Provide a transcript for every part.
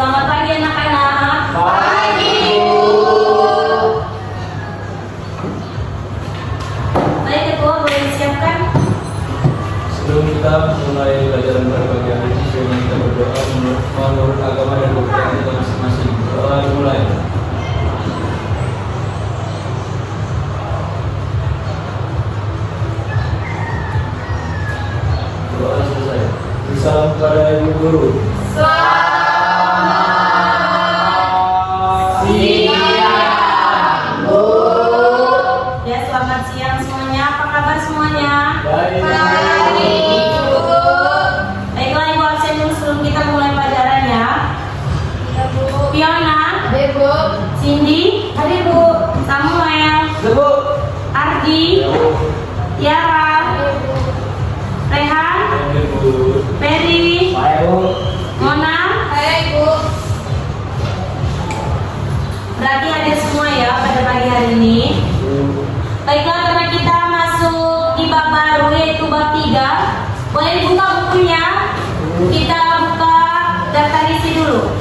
Selamat pagi anak-anak. Pagi, Bu. Baik Ketua, boleh disiapkan? Sebelum kita mulai pelajaran pada pagi hari ini, sebelum kita berdoa menurut agama dan kepercayaan kita masing-masing. Doa dimulai. Doa selesai. Salam kepada Ibu Guru. Selamat siang, Bu. Ya, selamat siang semuanya. Apa kabar semuanya? Baik. Baik, Bu. Baiklah, Ibu absen dulu sebelum kita mulai pelajaran ya. Ya, Bu. Fiona, Ada, Bu. Cindy, ada Bu. Samuel, Ibu. Ardi, Tiara, Rehan, Ibu. Ferry, Ayo. Mona. Hai, Bu. Berarti ada semua ya pada pagi hari ini. Baiklah, karena kita masuk di bab baru yaitu bab 3. Boleh dibuka bukunya. Kita buka daftar isi dulu.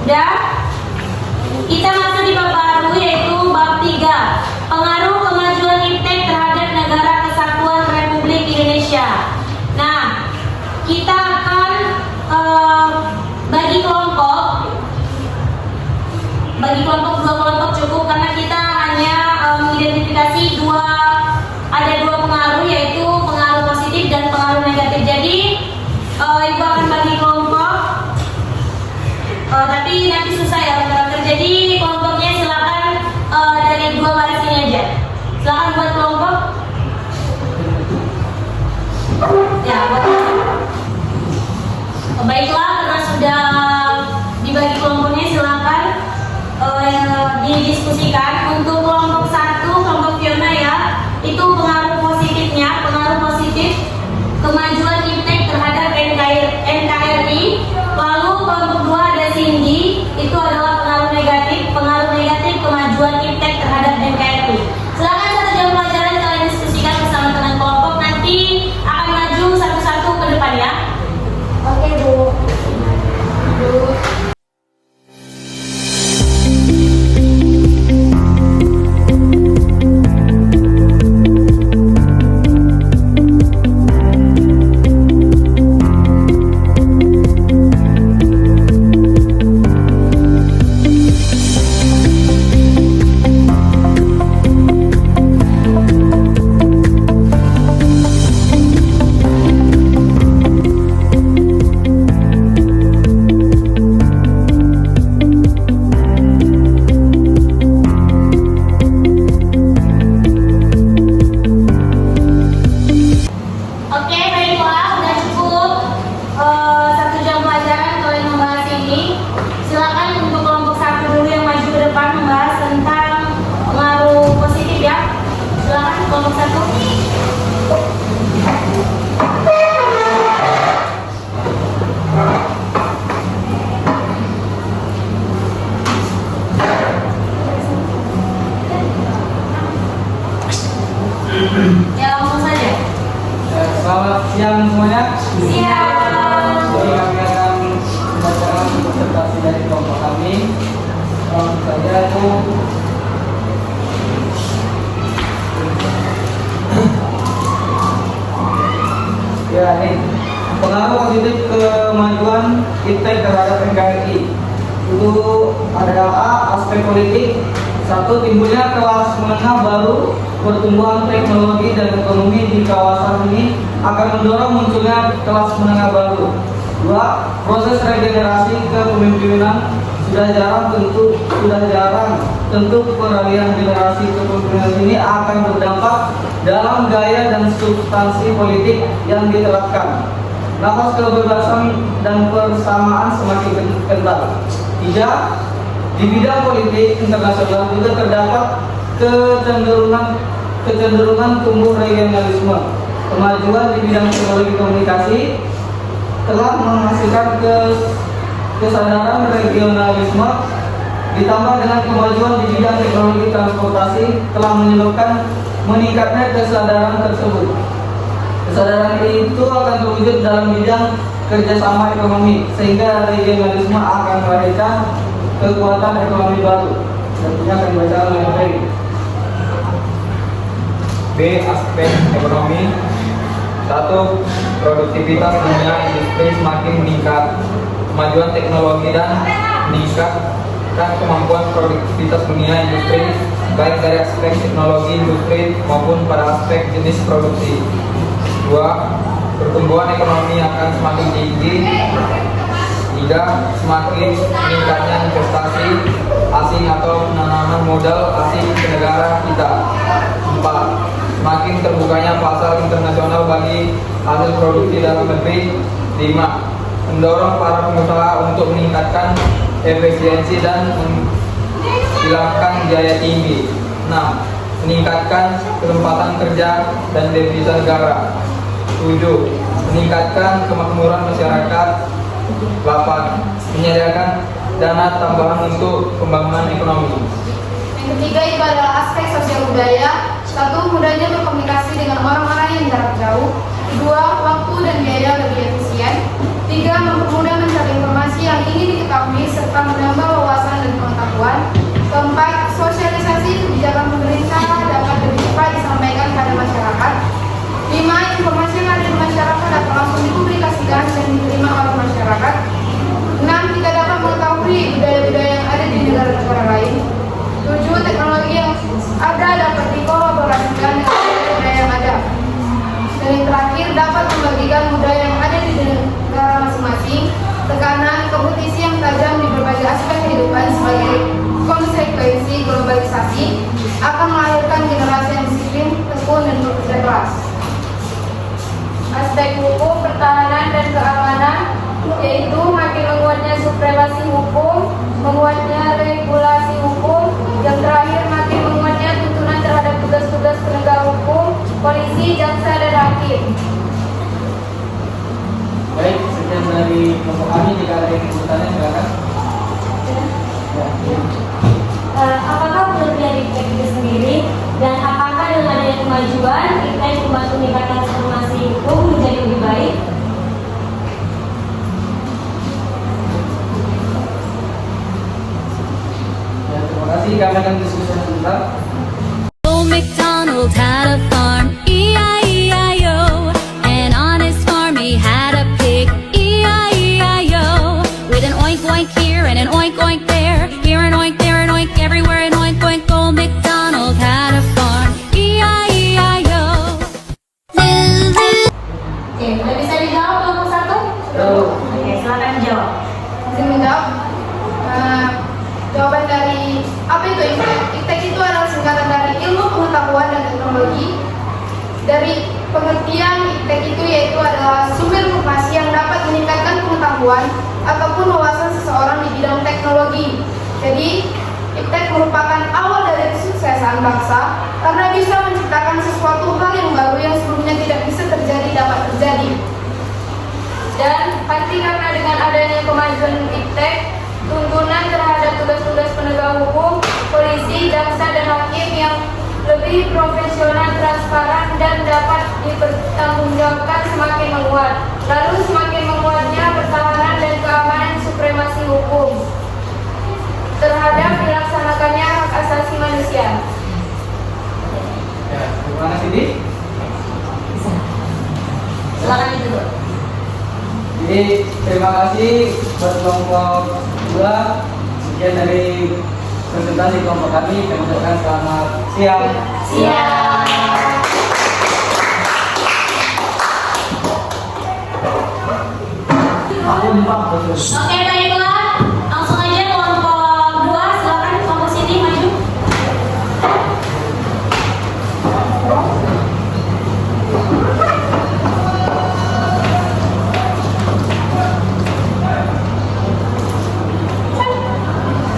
Udah? Kita masuk di bab baru yaitu bab 3. Pengaruh kemajuan iptek terhadap Negara Kesatuan Republik Indonesia. Nah, kita akan bagi kelompok dua kelompok cukup karena kita hanya mengidentifikasi ada dua pengaruh yaitu pengaruh positif dan pengaruh negatif. Jadi ibu akan bagi kelompok tapi nanti susah ya teman-teman. Jadi kelompoknya silakan dari dua baris ini aja. Silakan buat kelompok. Ya, buat baiklah, karena sudah dibagi kelompoknya silakan didiskusikan. Untuk kelompok 1, kelompok Fiona ya, itu pengaruh positifnya, pengaruh positif kemajuan iptek terhadap NKRI. Lalu kelompok 2 ada Cindy, itu adalah pengaruh negatif kemajuan iptek terhadap NKRI. Silakan 1 jam pelajaran kalian diskusikan bersama dengan kelompok, nanti akan maju satu-satu ke depan ya. Oke, Bu. Bu. Oke, baiklah, udah cukup 1 jam pelajaran kalian membahas ini. Silakan untuk kelompok 1 dulu yang maju ke depan membahas tentang pengaruh positif ya. Silakan kelompok 1. Ya, langsung saja. Selamat siang semuanya. Siang. Jadi kami akan membacakan presentasi dari kelompok kami. Langsung saja itu. Ya, ini pengaruh positif kemajuan iptek terhadap NKRI. Itu adalah A, aspek politik. 1. Timbulnya kelas menengah baru. Pertumbuhan teknologi dan ekonomi di kawasan ini akan mendorong munculnya kelas menengah baru. 2. Proses regenerasi kepemimpinan sudah jarang tentu peralihan generasi kepemimpinan ini akan berdampak dalam gaya dan substansi politik yang diterapkan. Nafas kebebasan dan persamaan semakin kental. 3. Di bidang politik internasional juga terdapat kecenderungan tumbuh regionalisme. Kemajuan di bidang teknologi komunikasi telah menghasilkan kesadaran regionalisme, ditambah dengan kemajuan di bidang teknologi transportasi telah menyebabkan meningkatnya kesadaran tersebut. Kesadaran itu akan terwujud dalam bidang kerjasama ekonomi, sehingga regionalisme akan melahirkan kekuatan ekonomi baru. Tentunya akan dibaca oleh Ferry. B. Aspek ekonomi. 1. Produktivitas dunia industri semakin meningkat. Kemajuan teknologi dan meningkatkan kemampuan produktivitas dunia industri, baik dari aspek teknologi industri maupun pada aspek jenis produksi. 2. Pertumbuhan ekonomi akan semakin tinggi. 3. Semakin meningkatnya investasi asing atau penanaman modal asing ke negara kita. 4. Semakin terbukanya pasar internasional bagi hasil produksi dalam negeri. 5. Mendorong para pengusaha untuk meningkatkan efisiensi dan menghilangkan biaya tinggi. 6. Meningkatkan kesempatan kerja dan devisa negara. 7. Meningkatkan kemakmuran masyarakat. 8. Menyediakan dana tambahan untuk pembangunan ekonomi. Yang ketiga itu adalah aspek sosial budaya. 1. Mudahnya berkomunikasi dengan orang-orang yang jarak jauh. 2. Waktu dan biaya lebih efisien. 3. Mempermudah mencari informasi yang ingin diketahui serta menambah wawasan dan pengetahuan. 4. Sosialisasi kebijakan pemerintah dapat lebih cepat disampaikan pada masyarakat. 5. Informasi yang ada di masyarakat dapat langsung dipublikasikan dan diterima oleh masyarakat. 6. Kita dapat mengetahui budaya-budaya yang ada di negara-negara lain. 7. Teknologi yang ada dapat dikolaborasikan dengan budaya yang ada. Dan yang terakhir, dapat membagikan budaya yang ada di negara masing-masing. Tekanan kompetisi yang tajam di berbagai aspek kehidupan sebagai konsekuensi globalisasi akan melahirkan generasi yang disiplin, tekun, dan bekerja keras. Aspek hukum, pertahanan, dan keamanan, yaitu makin menguatnya supremasi hukum, menguatnya regulasi hukum, yang terakhir makin menguatnya tuntunan terhadap tugas-tugas penegak hukum, polisi, jaksa, dan hakim. Baik, sekian dari kelompok kami. Jika ada yang kesulitannya silakan. Apakah penelitian IPTEK itu sendiri dan apakah dengan adanya kemajuan IPTEK membantu meningkatkan transformasi hukum menjadi lebih baik? Ya, terima kasih. Kami akan diskusi sebentar. Old MacDonald had a farm, E-I-E-I-O. And on his farm he had a pig, E-I-E-I-O. With an oink oink here and an oink oink there, here an oink, there an oink, everywhere an oink oink. Old MacDonald had a farm, E-I-E-I-O. Oke, udah bisa dijawab kelompok satu? Oke, silakan jawab. Izin menjawab. Jawaban dari apa itu IPTEK? IPTEK itu adalah singkatan dari ilmu pengetahuan dan teknologi. Dari pengertian IPTEK itu yaitu adalah sumber informasi yang dapat meningkatkan pengetahuan ataupun wawasan seseorang di bidang teknologi. Jadi IPTEK merupakan awal dari kesuksesan bangsa karena bisa menciptakan sesuatu hal yang baru yang sebelumnya tidak bisa terjadi dapat terjadi. Dan pasti karena dengan adanya kemajuan IPTEK, tuntunan terhadap tugas-tugas penegak hukum, polisi, jaksa, dan hakim yang lebih profesional, transparan, dan dapat dipertanggungjawabkan semakin menguat. Lalu semakin menguatnya pertahanan dan keamanan supremasi hukum terhadap dilaksanakannya hak asasi manusia. Ya, terima kasih, Di. Silakan itu. Jadi terima kasih buat kelompok 2. Sekian dari presentasi kelompok kami. Kami ucapkan selamat siang. Siap. Aku lupa betul. Oke, baiklah. Langsung aja kelompok 2, silakan kelompok sini maju.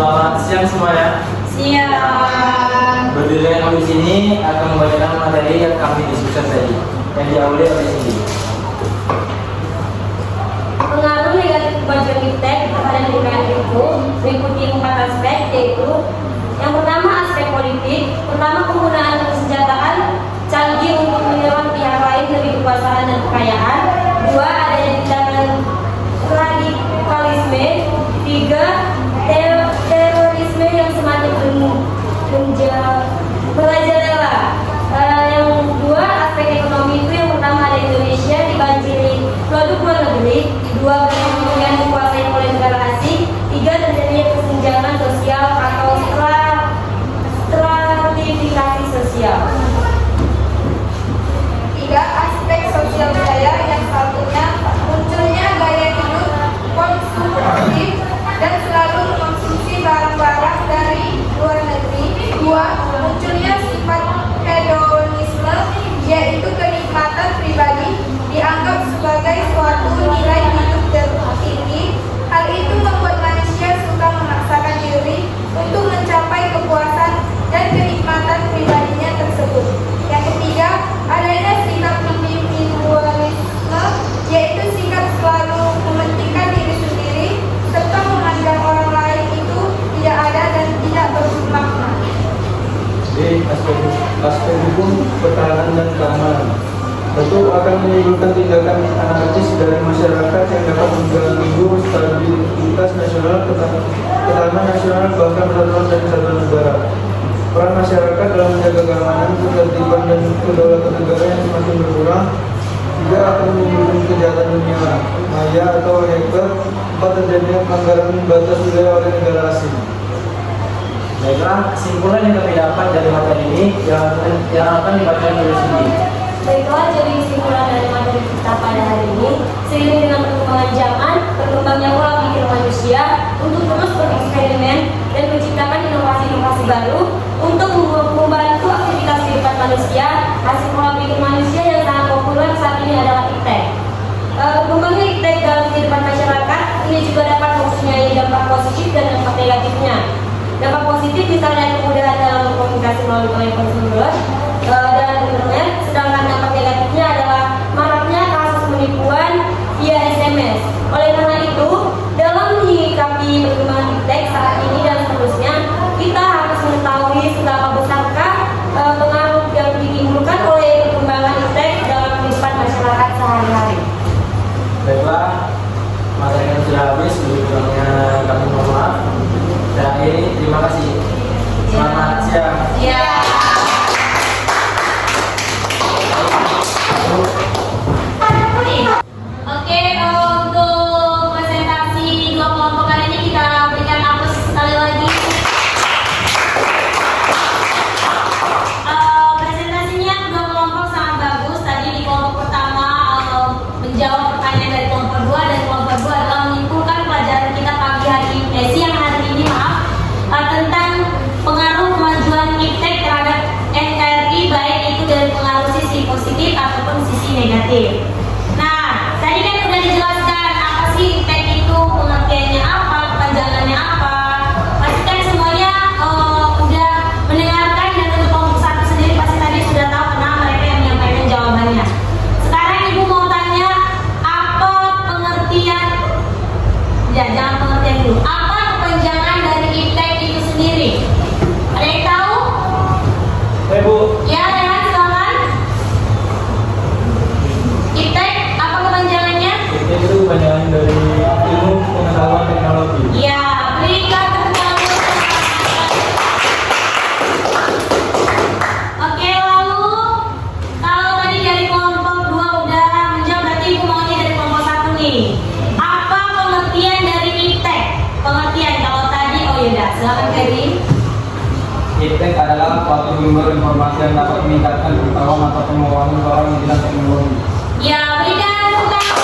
Selamat siang semuanya. Siap. Berdiri kami di sini akan membacakan materi yang kami diskusikan tadi, yang diawali oleh Cindy. Pengaruh negatif kemajuan IPTEK terhadap lingkungan itu meliputi 4 aspek, yaitu yang pertama aspek politik. Pertama, penggunaan persenjataan canggih untuk menyerang pihak lain lebih kekuasaan dan kekayaan. 2. Adanya tindakan radikalisme. 3. Terorisme yang semakin merajalela. Yang 2, aspek ekonomi itu yang pertama ada Indonesia dibanjiri produk luar negeri. 2. Kemudian dikuasai oleh negara asing. 3. Terjadinya kesenjangan sosial atau stratifikasi sosial. 3. Aspek sosial budaya. Yang satunya munculnya gaya hidup konsumtif dan selalu mengkonsumsi barang-barang dari luar negeri. 2. Munculnya sifat hedonisme, yaitu kenikmatan pribadi dianggap sebagai suatu nilai hidup tertinggi. Hal itu membuat manusia suka memaksakan diri untuk mencapai kepuasan dan kenikmatan pribadinya tersebut. Yang ketiga, adanya sikap individualisme, yaitu sikap selalu mementingkan diri sendiri serta memandang orang lain itu tidak ada dan tidak bermakna. D. Aspek hukum, pertahanan dan keamanan. Tentu akan menimbulkan tindakan anarkis dari masyarakat yang dapat mengganggu stabilitas nasional, ketahanan nasional, bahkan persatuan dan kesatuan negara. Peran masyarakat dalam menjaga keamanan, ketertiban dan kedaulatan negara yang semakin berkurang juga akan menimbulkan kejahatan dunia maya atau hacker. 4. Terjadinya pelanggaran batas wilayah oleh negara asing. Baiklah, kesimpulan yang kami dapat dari materi ini yang akan dibacakan oleh Cindy. Baiklah, jadi kesimpulan dari materi kita pada hari ini, seiring dengan perkembangan zaman, berkembangnya pola pikir manusia untuk terus bereksperimen dan menciptakan inovasi-inovasi baru untuk membantu aktivitas kehidupan manusia. Hasil pola pikir manusia yang sangat populer saat ini adalah iptek. Berkembangnya iptek dalam kehidupan masyarakat ini juga dapat mempunyai dampak positif dan dampak negatifnya. Dampak positif misalnya kemudahan dalam berkomunikasi melalui telepon seluler dan internet, sedangkan dampak negatifnya adalah maraknya kasus penipuan via SMS. Oleh karena itu, dalam menyikapi perkembangan iptek saat ini dan seterusnya, kita harus mengetahui seberapa besarkah pengaruh yang ditimbulkan oleh perkembangan iptek dalam kehidupan masyarakat sehari-hari. Baiklah, materi yang sudah habis, lebih-kurangnya kami mohon maaf. Dan akhiri, terima kasih. Selamat siang. Ya. Oke, untuk presentasi dua kelompok kali ini kita berikan aplaus sekali lagi. Presentasinya dua kelompok sangat bagus. Tadi di kelompok pertama menjawab pertanyaan dari kelompok 2 dan kelompok 2 adalah menyimpulkan pelajaran kita pagi hari siang hari ini tentang pengaruh kemajuan iptek terhadap NKRI, baik itu dari pengaruh sisi positif ataupun sisi negatif. Nah, tadi kan sudah dijelaskan apa sih iptek itu, pengertiannya apa, kepanjangannya apa. Pasti kan semuanya udah mendengarkan, dan untuk kelompok 1 sendiri pasti tadi sudah tahu karena mereka yang menyampaikan jawabannya. Sekarang Ibu mau tanya, apa pengertian? Ya, jangan pengertian dulu. Apa kepanjangan dari iptek itu sendiri? Ada yang tahu? Bu. Ya, silakan. Iptek, apa kepanjangannya? Itu kepanjangan dari ilmu pengetahuan teknologi. Ya, berikan tepuk tangan. Oke, lalu kalau tadi dari kelompok 2 udah menjawab, berarti Ibu maunya dari kelompok 1 nih. Apa pengertian dari iptek? Pengertian kalau tadi, oh yaudah, silakan Ferry. Iptek adalah suatu sumber informasi yang dapat meningkatkan pengetahuan atau pengetahuan orang di bidang teknologi. Ya, berikan tepuk tangan.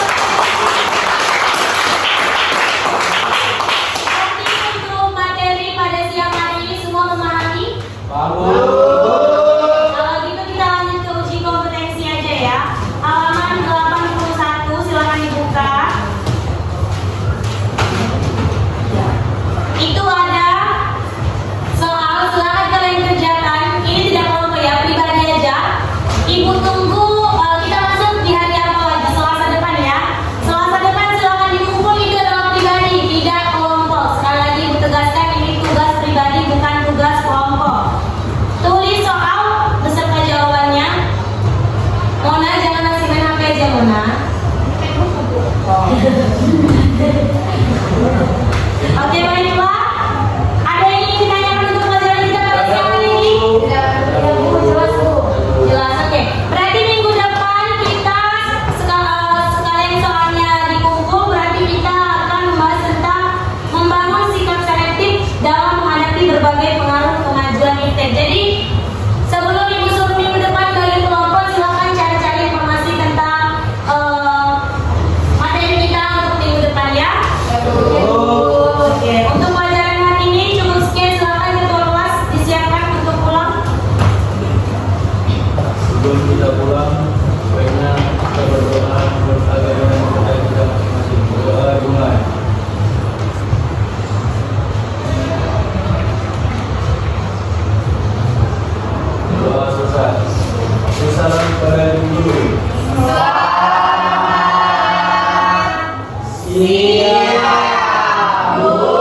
Berarti untuk materi pada siang hari ini semua memahami? Kalau gitu kita lanjut ke uji kompetensi aja ya. Halaman 81, silakan dibuka. Itu ada soal, silakan kalian kerjakan. Ini tidak kelompok ya, pribadi aja. Ibu tunggu kita masuk di hari apa Siap, Bu.